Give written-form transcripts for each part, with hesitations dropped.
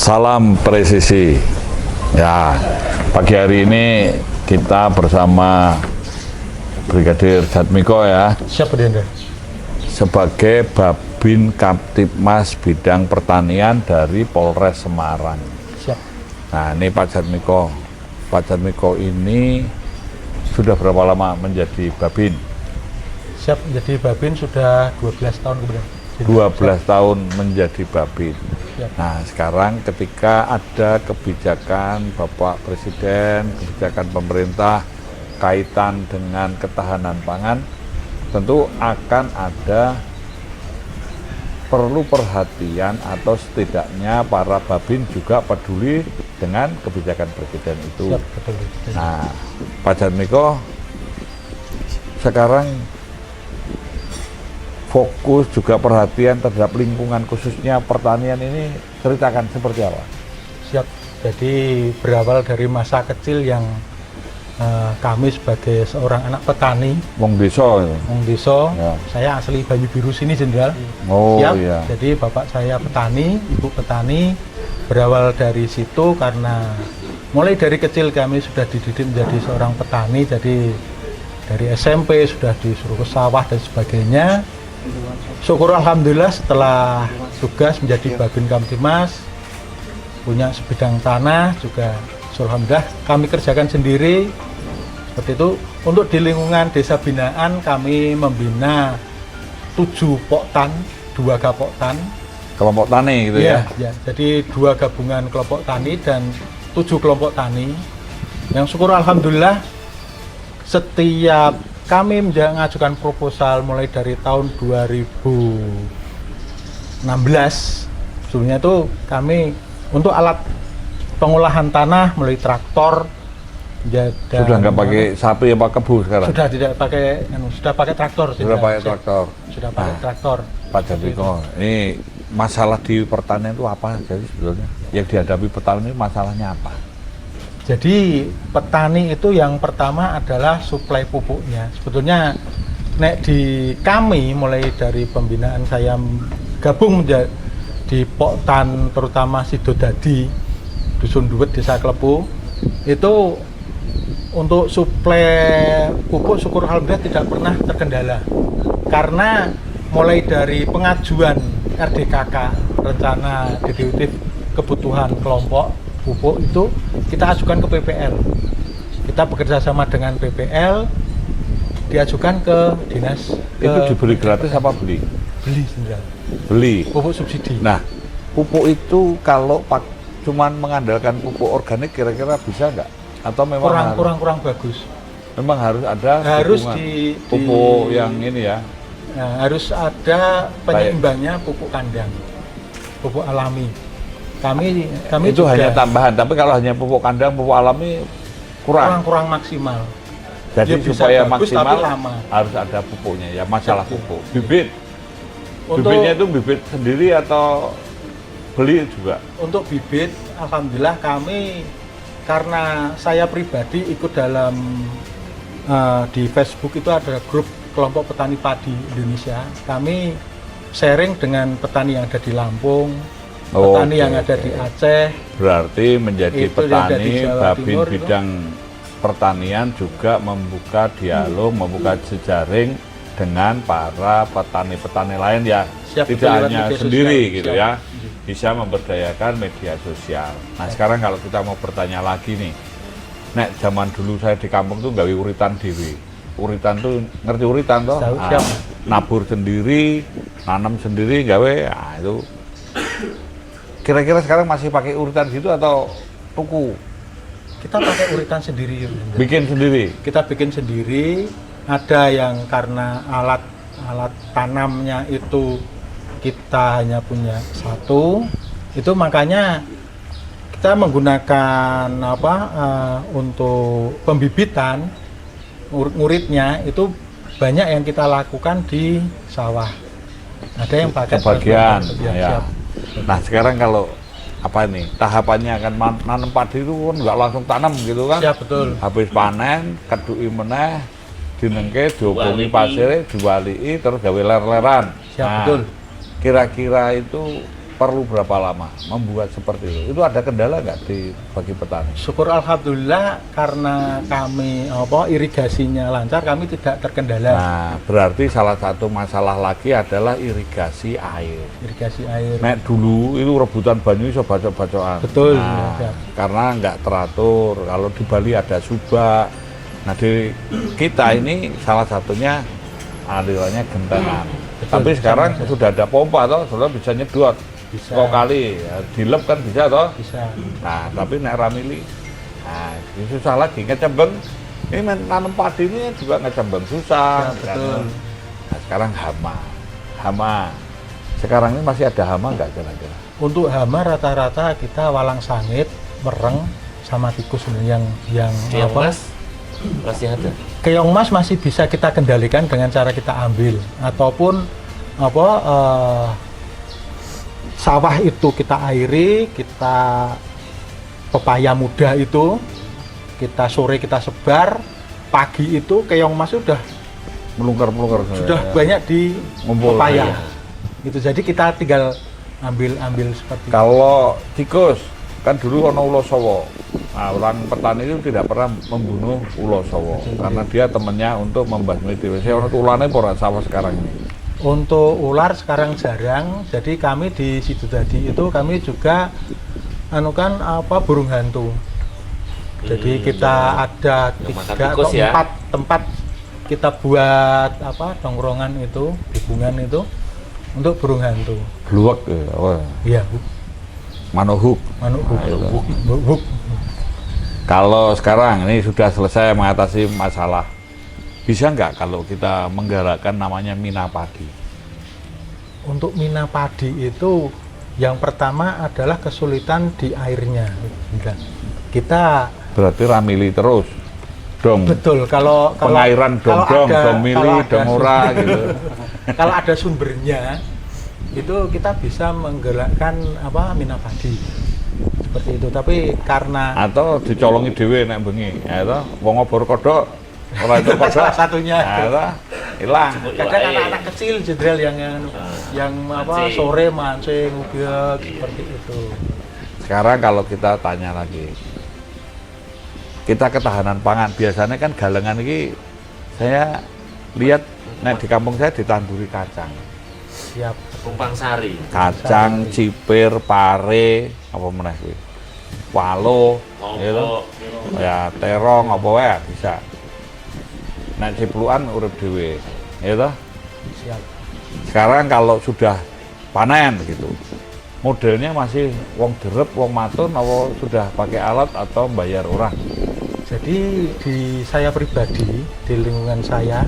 Salam presisi. Ya, pagi hari ini kita bersama Brigadir Jatmiko ya. Siapa dia? Sebagai Babin Kamtibmas Bidang Pertanian dari Polres Semarang. Siap. Nah, ini Pak Jatmiko. Pak Jatmiko ini sudah berapa lama menjadi Babin? Siap, jadi Babin sudah 12 tahun kemudian. 12 tahun menjadi Babin. Siap. Nah, sekarang ketika ada kebijakan Bapak Presiden, kebijakan pemerintah kaitan dengan ketahanan pangan, tentu akan ada perlu perhatian atau setidaknya para Babin juga peduli dengan kebijakan Presiden itu. Siap, betul. Nah, Pak Jatmiko sekarang fokus juga perhatian terhadap lingkungan khususnya pertanian ini, ceritakan seperti apa? Siap, jadi berawal dari masa kecil yang kami sebagai seorang anak petani Wong Desa itu. Wong Desa, Ya. saya asli Banyu Biru sini Jenderal. Oh Siap, iya. jadi bapak saya petani, ibu petani. Berawal dari situ karena mulai dari kecil kami sudah dididik menjadi seorang petani, jadi dari SMP sudah disuruh ke sawah dan sebagainya. Syukur alhamdulillah setelah tugas menjadi Babin Kamtibmas, punya sebidang tanah juga, alhamdulillah kami kerjakan sendiri. Seperti itu. Untuk di lingkungan desa binaan kami membina 7 poktan, 2 gapoktan. Kelompok tani gitu ya? Ya, jadi 2 gabungan kelompok tani dan 7 kelompok tani. Yang syukur alhamdulillah setiap kami mengajukan proposal mulai dari tahun 2016. Sebelumnya itu kami untuk alat pengolahan tanah melalui traktor. Sudah nggak pakai sapi apa kebu sekarang? Sudah tidak pakai, sudah pakai traktor. Sudah pakai traktor. Sudah pakai traktor. Pak Jatmiko, ini masalah di pertanian itu apa jadi sebetulnya? Yang dihadapi petani ini masalahnya apa? Jadi petani itu yang pertama adalah suplai pupuknya. Sebetulnya nek di kami mulai dari pembinaan saya gabung menjadi di Poktan terutama Sidodadi, Dusun Duwet, Desa Klepu, itu untuk suplai pupuk syukur alhamdulillah tidak pernah terkendala. Karena mulai dari pengajuan RDKK, rencana deduktif kebutuhan kelompok pupuk, itu kita ajukan ke PPL. Kita bekerja sama dengan PPL, diajukan ke dinas. Itu dibeli gratis apa beli? Beli sendiri. Beli. Pupuk subsidi. Nah, pupuk itu kalau cuman mengandalkan pupuk organik kira-kira bisa nggak? Atau memang kurang bagus. Memang harus ada pupuk yang ini ya? Nah, harus ada penyeimbangnya pupuk kandang, pupuk alami. Kami itu juga hanya tambahan, tapi kalau hanya pupuk kandang, pupuk alami kurang maksimal. Jadi ya, supaya bagus, maksimal lama. Harus ada pupuknya ya, masalah pupuk. Bibit, bibitnya itu bibit sendiri atau beli juga? Untuk bibit, alhamdulillah kami, karena saya pribadi ikut dalam di Facebook itu ada grup kelompok petani padi Indonesia. Kami sharing dengan petani yang ada di Lampung, petani yang ada di Aceh. Berarti menjadi petani Babin Timur, bidang pertanian juga membuka dialog, membuka jejaring dengan para petani-petani lain ya. Siap, tidak hanya sendiri sosial. gitu Siap. ya, bisa memberdayakan media sosial. Nah sekarang kalau kita mau bertanya lagi nih, nek zaman dulu saya di kampung tuh gawe uritan dewi. Uritan tuh, ngerti uritan toh? Nabur sendiri, nanam sendiri, gawe, nah itu. Kira-kira sekarang masih pakai uritan gitu atau tuku? Kita pakai uritan sendiri. Bikin sendiri? Kita bikin sendiri. Ada yang karena alat tanamnya itu kita hanya punya 1, itu makanya kita menggunakan untuk pembibitan nguritnya itu banyak yang kita lakukan di sawah. Ada yang pakai sebagian. Ya. Nah sekarang kalau apa nih tahapannya akan nanam padi itu kan nggak langsung tanam gitu kan? Siap, betul. Habis panen, kedui meneh, dinengke, diomongi pasir, diwalii, terus gawe ler-leran. Siap, betul. Kira-kira itu perlu berapa lama membuat seperti itu? Itu ada kendala nggak bagi petani? Syukur alhamdulillah karena kami irigasinya lancar, kami tidak terkendala. Nah, berarti salah satu masalah lagi adalah irigasi air. Irigasi air. Nek dulu itu rebutan banyu iso bacok-bacokan. Betul. Nah, Ya. karena nggak teratur. Kalau di Bali ada subak. Nah, di kita ini salah satunya alirannya gentengan. Betul, Tapi sekarang bisa. sudah ada pompa toh, sudah bisa nyedot. Bisa. Kok kali ya, dilep kan bisa toh? Bisa. Nah, tapi nek ramili, nah ini susah lagi ngecembeng. Ini nanam padi ini juga ngecembeng susah. Ya, betul. Nah, sekarang hama. Sekarang ini masih ada hama nggak kira-kira? Untuk hama rata-rata kita walang sangit, mereng, sama tikus yang Keong mas masih ada. keong mas masih bisa kita kendalikan dengan cara kita ambil ataupun sawah itu kita airi, kita pepaya muda itu kita sore kita sebar, pagi itu keong mas sudah Melungker-melungker. banyak di Ngumpul. pepaya. Iya. Itu jadi kita tinggal ambil seperti itu. Kalau tikus kan dulu ono ulo sowo. Nah, orang petani itu tidak pernah membunuh ulo sowo karena dia temannya untuk membasmi dhewe. Saya ono tulane ora sawah sekarang ini. Untuk ular sekarang jarang, jadi kami di situ tadi itu kami juga burung hantu. Jadi kita ada Yang makan 3 atau tikus ya? 4 tempat kita buat dongrongan itu, hubungan itu untuk burung hantu. Bluwek ya. Oh. Iya, Manohuk. manuk Nah, itu. huk. Kalau sekarang ini sudah selesai mengatasi masalah, bisa nggak kalau kita menggerakkan namanya mina padi? Untuk mina padi itu yang pertama adalah kesulitan di airnya. Kita Berarti ramili terus, dong. betul kalau Pengairan kalau dong, ada- dong mili, kalau ada dong ora gitu. kalau ada sumbernya itu kita bisa menggerakkan mina padi seperti itu, tapi karena Atau dicolongi dhewe nek bengi, ya toh, wong obor kodok ora itu kodok. salah satunya Ya toh, hilang. kadang anak-anak kecil jenderal yang Mancing. sore mancing ubiak seperti itu. Sekarang kalau kita tanya lagi, kita ketahanan pangan biasanya kan galengan ini saya lihat nek di kampung saya ditanduri kacang. Siap. Kumpang Sari. Kacang, cipir, pare, apa meneh kuwi? Walo, gitu. Monggo. Ya terong apa wae bisa. Nek ciplukan urip dhewe, gitu. Siap. Sekarang kalau sudah panen gitu, modelnya masih wong derep, wong matun, apa sudah pakai alat atau bayar orang? Jadi di saya pribadi, di lingkungan saya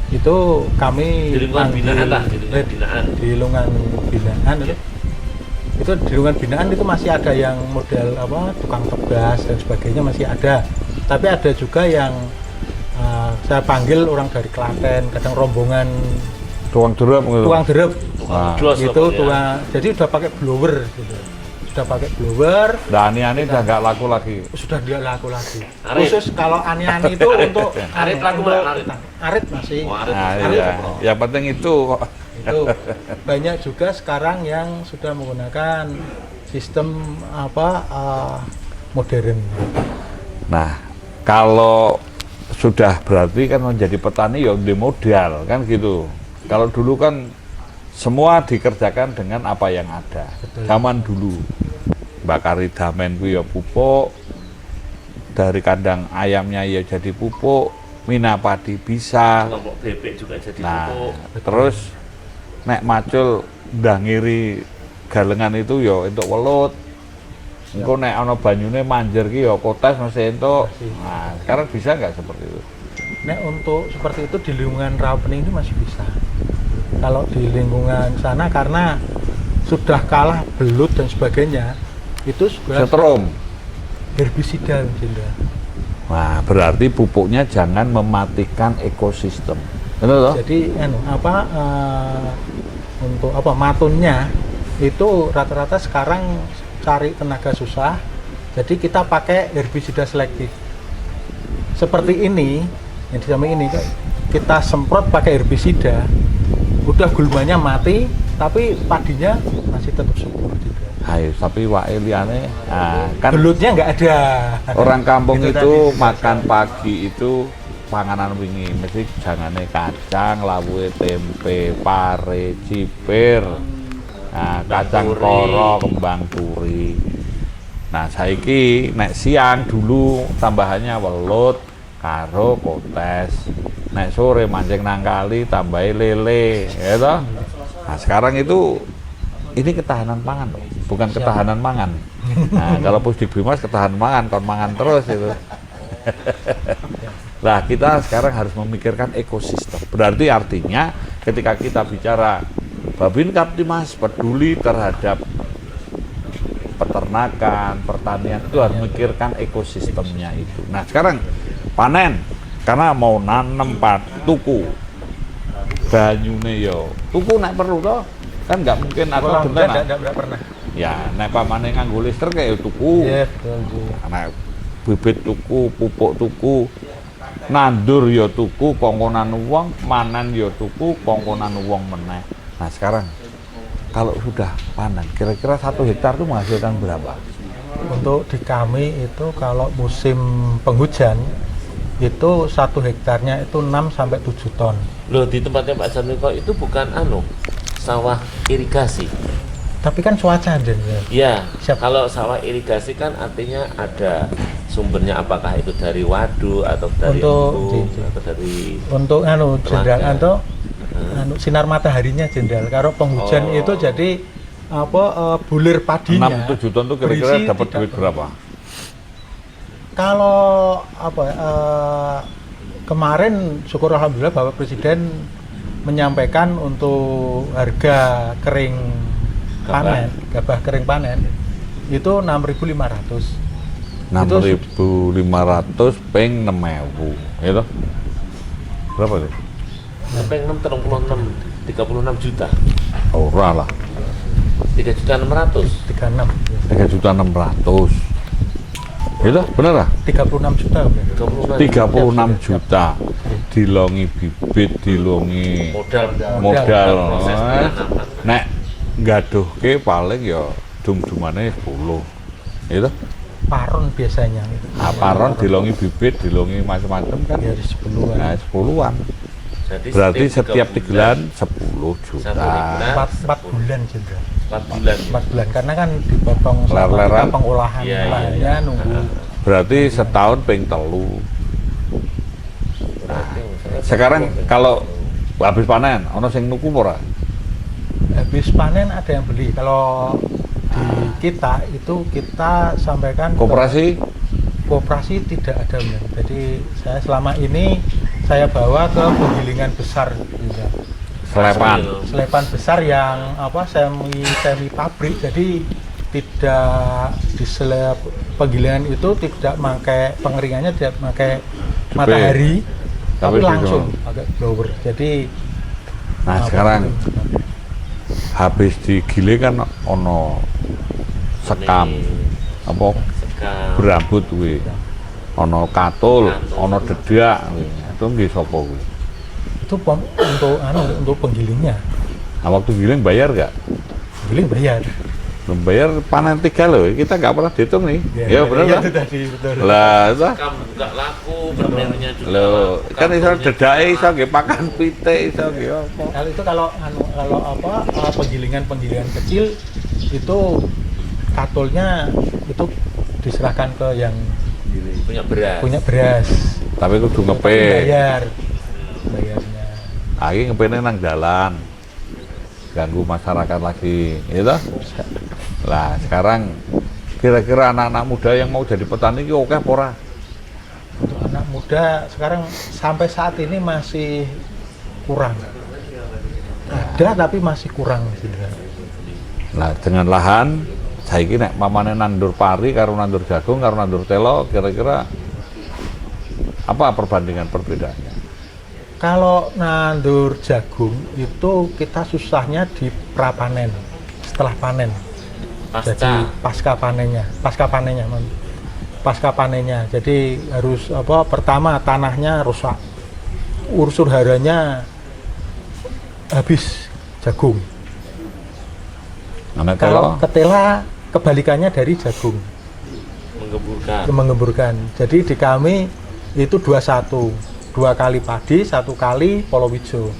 itu kami Di lingkungan panggil- binaan lah, di lingkungan binaan. di lingkungan binaan itu di lingkungan binaan itu masih ada yang model tukang tebas dan sebagainya masih ada, tapi ada juga yang saya panggil orang dari Klaten, kadang rombongan Tukang derep gitu. tukang derep Nah, Jos itu pokoknya. tukang, jadi udah pakai blower gitu. Sudah pakai blower, Nah, ani-ani udah nggak laku lagi. sudah dia laku lagi. Arit. Khusus kalau ani-ani itu untuk Arit laku untuk- nggak, arit? Arit masih. Oh, arit. Nah, Arit iya. kok. Yang penting itu kok. Itu banyak juga sekarang yang sudah menggunakan sistem modern. Nah, kalau sudah berarti kan menjadi petani ya di modal kan gitu. Kalau dulu kan semua dikerjakan dengan apa yang ada. Betul. Zaman dulu bakari damen kuwi ya pupuk, dari kandang ayamnya ya jadi pupuk, mina padi bisa. Kelompok bebek juga jadi Nah, pupuk. terus nek macul ndah ngiri galengan itu ya entuk welut. Engko nek ana banyune manjer ki ya kotes mesti entuk. Masih. Nah, sekarang bisa nggak seperti itu? Nah, untuk seperti itu di lingkungan Rawapening ini masih bisa. Kalau di lingkungan sana karena sudah kalah belut dan sebagainya, itu sebenarnya Setrum. herbisida, Jenderal. Nah, berarti pupuknya jangan mematikan ekosistem. Betul toh? Jadi untuk matunnya itu rata-rata sekarang cari tenaga susah. Jadi kita pakai herbisida selektif. Seperti ini, yang di samping ini kita semprot pakai herbisida, udah gulmanya mati, tapi padinya masih tetap subur juga. Ayo, tapi wae liyane, kan Belutnya nggak ada. orang kampung Itu itu tadi. makan pagi itu panganan wingi mesti jangane kacang, lawuhe tempe, pare, cipir, kacang turi. koro, kembang turi. Nah, saiki nek siang dulu tambahannya welut karo kotes. Nek sore mancing nang kali tambahi lele, ya toh? Nah, sekarang itu ini ketahanan pangan loh, bukan ketahanan mangan. Nah, kalau Pusdik Bimas ketahanan mangan, kon mangan terus itu. Nah, kita sekarang harus memikirkan ekosistem. Berarti artinya ketika kita bicara Babin Kaptimas peduli terhadap peternakan, pertanian, itu harus memikirkan ekosistemnya itu. Nah, sekarang panen karena mau nanem tuku banyune yo. Tuku nek perlu toh. Kan nggak mungkin aku Kalau bener. enggak pernah. Ya, nek pamane nganggo listrik kayak tuku. Iya, betul. Bu. Nek bibit tuku, pupuk tuku, nandur ya tuku, kongkonan uang, manen ya tuku, kongkonan uang meneh. Nah, sekarang kalau sudah panen, kira-kira 1 hektar itu menghasilkan berapa? Untuk di kami itu kalau musim penghujan itu 1 hektarnya itu 6 sampai 7 ton. Loh, di tempatnya Pak Jarniko itu bukan sawah irigasi. Tapi kan cuaca dan Ya, Siap. kalau sawah irigasi kan artinya ada sumbernya, apakah itu dari waduk atau dari embung atau dari untuk jenderal Telaga. atau sinar mataharinya jenderal. Kalau penghujan itu jadi bulir padinya. 6-7 ton itu kira-kira berisi dapat tidak duit berapa? Kalau kemarin syukur alhamdulillah Bapak Presiden menyampaikan untuk harga kering panen, gabah kering panen itu 6.500. 6.500 peng 6.000, ya toh? Berapa sih? sampai 36 juta. Ora lah, 3.600.000. 36. 3.600.000. Itu bener lah? 36 juta. 36 juta dilongi bibit, dilongi modal. proses penanaman. Nek gaduhke paling ya dum-dumane 10. Itu Paron biasanya. paron dilongi bibit, dilongi macam-macam kan. Ya 10-an. Nah, 10-an. Jadi Berarti setiap 3 bulan 10 Satu juta. bulan. 4 bulan jenderal. 4 bulan. 4 bulan karena kan dipotong sama Ler-leran. kita pengolahan Iya, iya, lahannya iya. nunggu. Berarti setahun peng telu. Berarti misalnya Sekarang kalau habis panen, ono sing nuku ora? Habis panen ada yang beli. Kalau di kita itu kita sampaikan ke Koperasi koperasi tidak ada benar. Jadi saya selama ini saya bawa ke penggilingan besar juga. selepan. Selepan besar yang semi pabrik, jadi tidak di penggilingan itu tidak pakai pengeringannya, tidak pakai matahari, tapi Tapi langsung pakai blower. Jadi Nah, sekarang habis digiling kan ono sekam apa sekam. berambut kuwi. Ono katul, ono dedak kuwi. Itu nggih sapa kuwi? itu untuk penggilingnya. Nah, waktu giling bayar nggak? Giling bayar. Belum bayar panen 3 loh. Kita nggak pernah dihitung nih. Ya, benar lah. Itu tadi betul. Lah, itu Sekam nggak laku, bermernya juga. Loh, kan iso kampungnya dedake juga. iso nggih pakan pitik iso nggih apa. Kalau itu kalau penggilingan kecil itu katulnya itu diserahkan ke yang punya beras. punya beras. Tapi kudu Tapi ngepe. bayarnya. Lagi ngepene nang dalan. Ganggu masyarakat lagi, gitu. Lah, sekarang kira-kira anak-anak muda yang mau jadi petani iki oke apa ora? Untuk anak muda sekarang sampai saat ini masih kurang. Ada tapi masih kurang sebenarnya. Nah, dengan lahan saiki nek mamane nandur pari karo nandur jagung karo nandur telo kira-kira apa perbandingan perbedaannya? Kalau nandur jagung itu kita susahnya di prapanen, setelah panen. Jadi pasca panennya. Jadi harus pertama tanahnya rusak, unsur haranya habis jagung. Nah, Kalau ketela kebalikannya dari jagung, mengemburkan. Jadi di kami itu 21, 2 kali padi, 1 kali polowijo.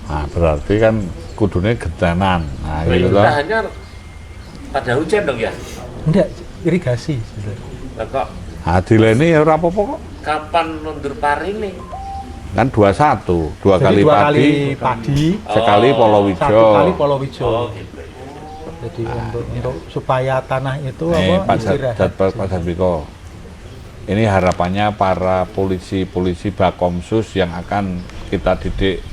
Nah, berarti kan kudune gedenan. Nah, gitu loh. Hanya pada hujan dong ya? Enggak, irigasi. Lah kok Dileni ya ora apa-apa kok. kapan mundur pari nih? Kan 21, 2 Jadi kali 2 padi, kali padi, sekali polowijo. 1 kali polowijo. Gitu. Jadi untuk supaya tanah itu Pak istirahat. Pak Jatmiko, ini harapannya para polisi Bakomsus yang akan kita didik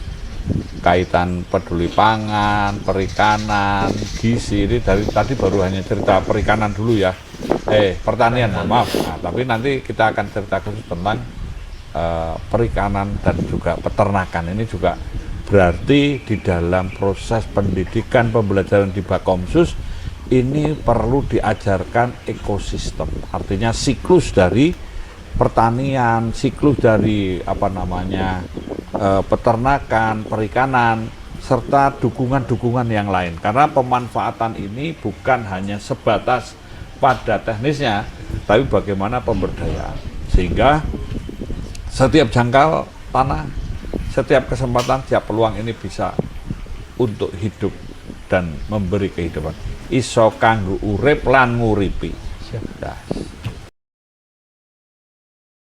kaitan peduli pangan, perikanan, gizi. Ini dari tadi baru hanya cerita perikanan dulu ya. Pertanian, maaf. Nah, tapi nanti kita akan cerita khusus tentang perikanan dan juga peternakan. Ini juga berarti di dalam proses pendidikan pembelajaran di Bakomsus ini perlu diajarkan ekosistem, artinya siklus dari pertanian, siklus dari peternakan, perikanan, serta dukungan-dukungan yang lain. Karena pemanfaatan ini bukan hanya sebatas pada teknisnya, tapi bagaimana pemberdayaan. Sehingga setiap jangkal tanah, setiap kesempatan, setiap peluang ini bisa untuk hidup dan memberi kehidupan. Iso kanggo urip lan nguripi. Siap. Nah,